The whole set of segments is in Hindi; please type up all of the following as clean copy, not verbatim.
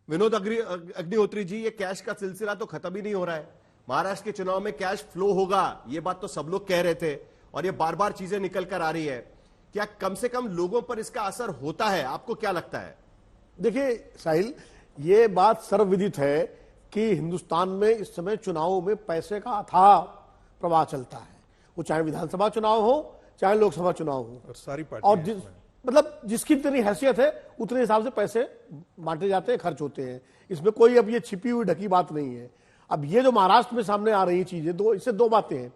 विनोद अग्निहोत्री जी, ये कैश का सिलसिला तो खत्म ही नहीं हो रहा है। महाराष्ट्र के चुनाव में कैश फ्लो होगा, ये बात तो सब लोग कह रहे थे और ये बार बार चीजें निकल कर आ रही है। क्या कम से कम लोगों पर इसका असर होता है? आपको क्या लगता है? देखिए साहिल, ये बात सर्वविदित है कि हिंदुस्तान में इस समय चुनावों में पैसे का अथाह प्रवाह चलता है, वो चाहे विधानसभा चुनाव हो चाहे लोकसभा चुनाव हो, और सारी और मतलब जिसकी जितनी हैसियत है उतने हिसाब से पैसे बांटे जाते हैं, खर्च होते हैं। इसमें कोई अब ये छिपी हुई ढकी बात नहीं है। अब ये जो महाराष्ट्र में सामने आ रही चीजें, इससे दो बातें हैं।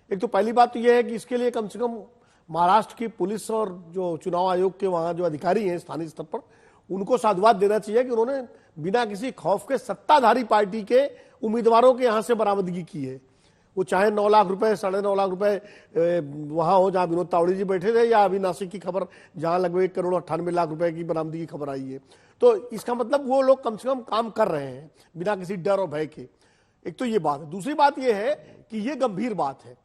एक तो पहली बात तो यह है कि इसके लिए कम से कम महाराष्ट्र की पुलिस और जो चुनाव आयोग के वहां जो अधिकारी हैं स्थानीय स्तर पर, उनको साधुवाद देना चाहिए कि उन्होंने बिना किसी खौफ के सत्ताधारी पार्टी के उम्मीदवारों के यहां से बरामदगी की है। वो चाहे 9 लाख रुपए 9.5 लाख रुपए वहां हो जहां विनोद तावड़े जी बैठे थे, या अभी नासिक की खबर जहां लगभग 1 करोड़ 98 लाख रुपए की बरामदगी की खबर आई है। तो इसका मतलब वो लोग कम से कम काम कर रहे हैं बिना किसी डर और भय के। एक तो ये बात है। दूसरी बात ये है कि ये गंभीर बात है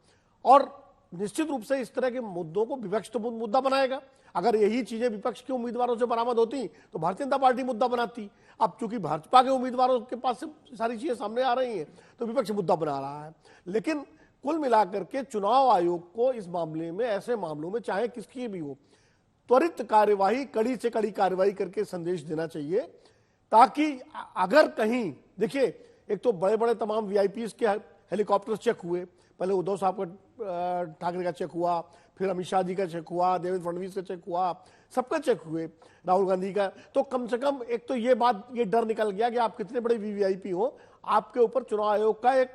और निश्चित रूप से इस तरह के मुद्दों को विपक्ष तो मुद्दा बनाएगा। अगर यही चीजें विपक्ष के उम्मीदवारों से बरामद होती तो भारतीय जनता पार्टी मुद्दा बनाती। अब चूंकि भाजपा के उम्मीदवारों के पास से सारी चीजें सामने आ रही हैं तो विपक्ष मुद्दा बना रहा है। लेकिन कुल मिलाकर के चुनाव आयोग को इस मामले में, ऐसे मामलों में चाहे किसकी भी हो, त्वरित कार्यवाही, कड़ी से कड़ी कार्यवाही करके संदेश देना चाहिए, ताकि अगर कहीं, देखिए एक तो बड़े बड़े तमाम वीआईपीज के हेलीकॉप्टर चेक हुए, पहले उद्धव साहब का, ठाकरे का चेक हुआ, फिर अमित शाह जी का चेक हुआ, देवेंद्र फडणवीस का चेक हुआ, सबका चेक हुए, राहुल गांधी का। तो कम से कम एक तो ये बात, ये डर निकल गया कि आप कितने बड़े वीवीआईपी हो, आपके ऊपर चुनाव आयोग का एक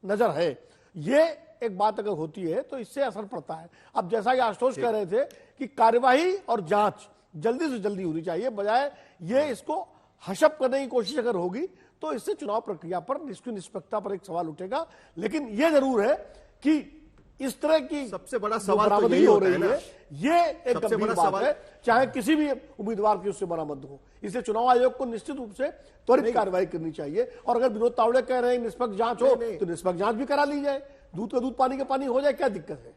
नजर है। ये एक बात अगर होती है तो इससे असर पड़ता है। अब जैसा कि आशुतोष कह रहे थे कि कार्यवाही और जांच जल्दी से जल्दी होनी चाहिए, बजाय ये इसको हशप करने की कोशिश अगर होगी तो इससे चुनाव प्रक्रिया पर, इसकी निष्पक्षता पर एक सवाल उठेगा। लेकिन यह जरूर है कि इस तरह की सबसे बड़ा सवाल तो बरामदगी हो रही है, ये एक गंभीर बात है, चाहे किसी भी उम्मीदवार की उससे बरामद हो। इसलिए चुनाव आयोग को निश्चित रूप से त्वरित कार्रवाई करनी चाहिए। और अगर विनोद तावड़े कह रहे हैं निष्पक्ष जांच हो तो निष्पक्ष जांच भी करा ली जाए, दूध का दूध पानी का पानी हो जाए, क्या दिक्कत है?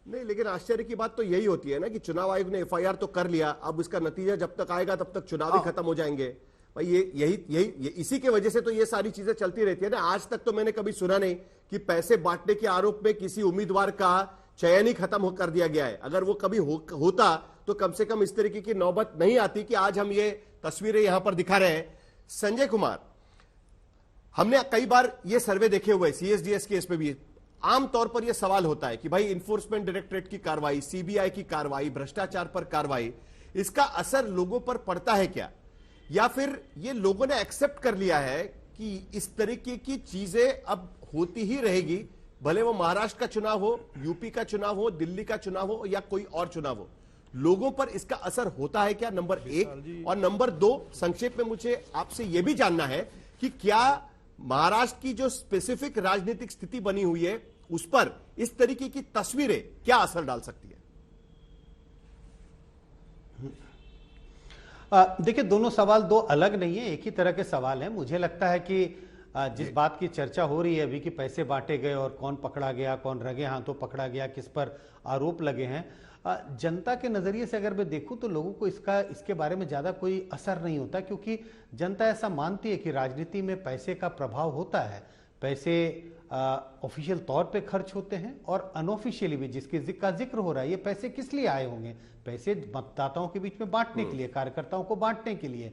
नहीं, लेकिन आश्चर्य की बात तो यही होती है ना कि चुनाव आयोग ने एफआईआर तो कर लिया, अब इसका नतीजा जब तक आएगा तब तक चुनाव ही खत्म हो जाएंगे भाई। ये इसी की वजह से तो ये सारी चीजें चलती रहती है ना। आज तक तो मैंने कभी सुना नहीं कि पैसे बांटने के आरोप में किसी उम्मीदवार का चयन ही खत्म कर दिया गया है। अगर वो कभी होता तो कम से कम इस तरीके की नौबत नहीं आती कि आज हम ये तस्वीरें यहां पर दिखा रहे हैं। संजय कुमार, हमने कई बार ये सर्वे देखे हुए सीएसडीएस केस पे भी आमतौर पर यह सवाल होता है कि भाई इन्फोर्समेंट डायरेक्टरेट की कार्रवाई, सीबीआई की कार्रवाई, भ्रष्टाचार पर कार्रवाई, इसका असर लोगों पर पड़ता है क्या, या फिर ये लोगों ने एक्सेप्ट कर लिया है कि इस तरीके की चीजें अब होती ही रहेगी, भले वो महाराष्ट्र का चुनाव हो, यूपी का चुनाव हो, दिल्ली का चुनाव हो या कोई और चुनाव हो, लोगों पर इसका असर होता है क्या? नंबर 1। और नंबर 2, संक्षेप में मुझे आपसे यह भी जानना है कि क्या महाराष्ट्र की जो स्पेसिफिक राजनीतिक स्थिति बनी हुई है उस पर इस तरीके की तस्वीरें क्या असर डाल सकती है? देखिए, दोनों सवाल दो अलग नहीं है, एक ही तरह के सवाल हैं। मुझे लगता है कि जिस बात की चर्चा हो रही है अभी कि पैसे बांटे गए और कौन पकड़ा गया, कौन रंगे हाथों पकड़ा गया, किस पर आरोप लगे हैं, जनता के नजरिए से अगर मैं देखूं तो लोगों को इसके बारे में ज्यादा कोई असर नहीं होता, क्योंकि जनता ऐसा मानती है कि राजनीति में पैसे का प्रभाव होता है। पैसे ऑफिशियल तौर पे खर्च होते हैं और अनऑफिशियली भी, जिसका जिक्र हो रहा है, ये पैसे किस लिए आए होंगे? पैसे मतदाताओं के बीच में बांटने के लिए, कार्यकर्ताओं को बांटने के लिए।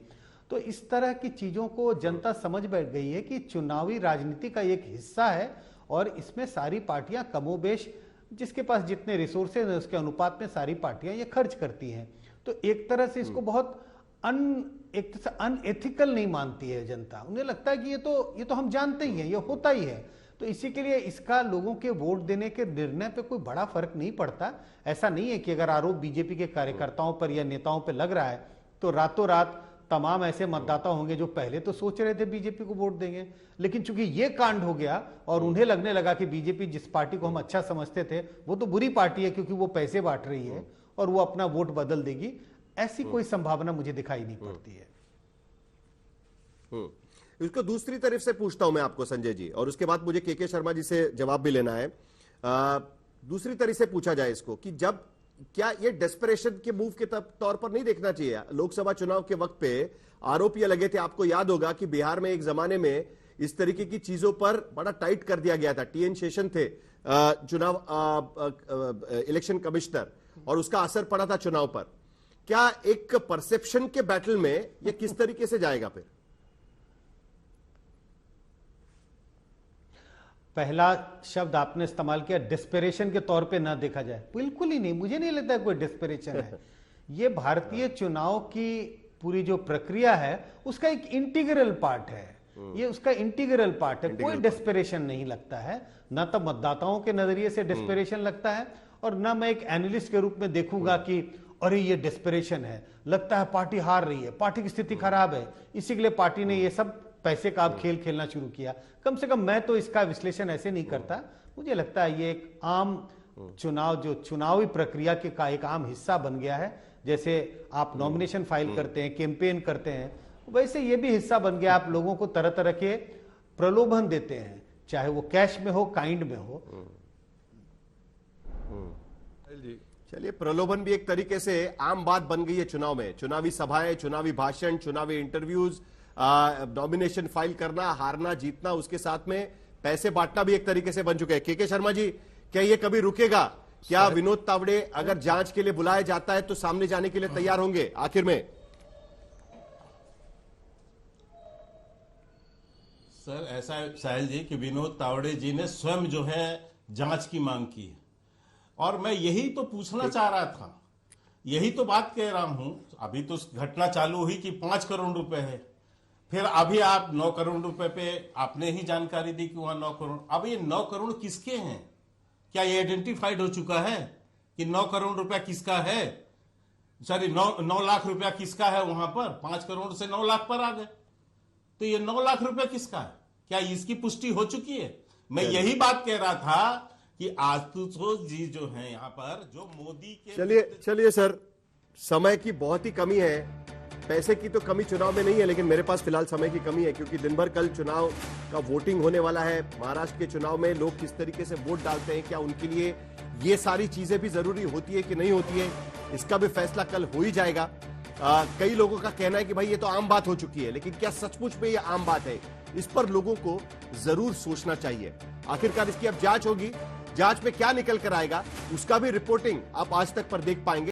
तो इस तरह की चीजों को जनता समझ बैठ गई है कि चुनावी राजनीति का एक हिस्सा है और इसमें सारी पार्टियां कमोबेश, जिसके पास जितने रिसोर्सेज है उसके अनुपात में सारी पार्टियां ये खर्च करती हैं। तो एक तरह से इसको बहुत अनएथिकल नहीं मानती है जनता। उन्हें लगता है कि ये तो हम जानते ही हैं, ये होता ही है। तो इसी के लिए इसका लोगों के वोट देने के निर्णय पे कोई बड़ा फर्क नहीं पड़ता। ऐसा नहीं है कि अगर आरोप बीजेपी के कार्यकर्ताओं पर या नेताओं पर लग रहा है तो रातों रात तमाम ऐसे मतदाता होंगे जो पहले तो सोच रहे थे बीजेपी को वोट देंगे, लेकिन चूंकि ये कांड हो गया और उन्हें लगने लगा कि बीजेपी, जिस पार्टी को हम अच्छा समझते थे, वो तो बुरी पार्टी है क्योंकि वो पैसे बांट रही है और वो अपना वोट बदल देगी, ऐसी कोई संभावना मुझे दिखाई नहीं पड़ती है। इसको दूसरी तरफ से पूछता हूं मैं आपको संजय जी, और उसके बाद मुझे के शर्मा जी से जवाब भी लेना है। दूसरी तरह से पूछा जाए इसको कि जब क्या ये डेस्परेशन के मूव के तौर पर नहीं देखना चाहिए? लोकसभा चुनाव के वक्त पे आरोप ये लगे थे, आपको याद होगा कि बिहार में एक जमाने में इस तरीके की चीजों पर बड़ा टाइट कर दिया गया था। टीएन शेषन थे चुनाव इलेक्शन कमिश्नर, और उसका असर पड़ा था चुनाव पर। क्या एक परसेप्शन के बैटल में ये किस तरीके से जाएगा? फिर पहला शब्द आपने इस्तेमाल किया, डेस्परेशन के तौर पे ना देखा जाए, बिल्कुल ही नहीं, मुझे नहीं लगता कोई डेस्परेशन है। ये भारतीय चुनाव की पूरी जो प्रक्रिया है उसका एक इंटीग्रल पार्ट है, ये उसका इंटीग्रल पार्ट है, कोई डेस्परेशन नहीं लगता है। ना तो मतदाताओं के नजरिए से डेस्परेशन लगता है, और ना मैं एक एनालिस्ट के रूप में देखूंगा कि अरे ये डेस्परेशन है, लगता है पार्टी हार रही है, पार्टी की स्थिति खराब है, इसी के लिए पार्टी ने ये सब पैसे का अब खेल खेलना शुरू किया। कम से कम मैं तो इसका विश्लेषण ऐसे नहीं करता। मुझे लगता है ये एक आम चुनाव, जो चुनावी प्रक्रिया के का एक आम हिस्सा बन गया है। जैसे आप नॉमिनेशन फाइल करते हैं, कैंपेन करते हैं, वैसे ये भी हिस्सा बन गया। आप लोगों को तरह तरह के प्रलोभन देते हैं, चाहे वो कैश में हो, काइंड में हो। चलिए, प्रलोभन भी एक तरीके से आम बात बन गई है चुनाव में। चुनावी सभाएं, चुनावी भाषण, चुनावी इंटरव्यूज, नॉमिनेशन फाइल करना, हारना जीतना, उसके साथ में पैसे बांटना भी एक तरीके से बन चुके हैं। के शर्मा जी, क्या ये कभी रुकेगा? क्या विनोद तावड़े अगर जांच के लिए बुलाया जाता है तो सामने जाने के लिए तैयार होंगे आखिर में? सर, ऐसा है साहिल जी कि विनोद तावड़े जी ने स्वयं जो है जांच की मांग की है, और मैं यही तो पूछना चाह रहा था, यही तो बात कह रहा हूं। अभी तो घटना चालू हुई कि 5 करोड़ रुपए है, फिर अभी आप 9 करोड़ रुपए पे आपने ही जानकारी दी कि वहां 9 करोड़। अब ये 9 करोड़ किसके हैं? क्या ये आइडेंटिफाइड हो चुका है कि 9 करोड़ रुपया किसका है? सॉरी, 9 लाख रुपया किसका है वहां पर? 5 करोड़ से 9 लाख पर आ गए, तो ये 9 लाख रुपया किसका है? क्या इसकी पुष्टि हो चुकी है? मैं यही बात कह रहा था कि आशुतोष जी जो हैं यहाँ पर, जो मोदी के चलिए सर, समय की बहुत ही कमी है। पैसे की तो कमी चुनाव में नहीं है, लेकिन मेरे पास फिलहाल समय की कमी है, क्योंकि दिन भर कल चुनाव का वोटिंग होने वाला है। महाराष्ट्र के चुनाव में लोग किस तरीके से वोट डालते हैं, क्या उनके लिए ये सारी चीजें भी जरूरी होती है कि नहीं होती है, इसका भी फैसला कल हो ही जाएगा। कई लोगों का कहना है कि भाई ये तो आम बात हो चुकी है, लेकिन क्या सचमुच में ये आम बात है? इस पर लोगों को जरूर सोचना चाहिए। आखिरकार इसकी अब जांच होगी, जांच में क्या निकल कर आएगा उसका भी रिपोर्टिंग आप आज तक पर देख पाएंगे।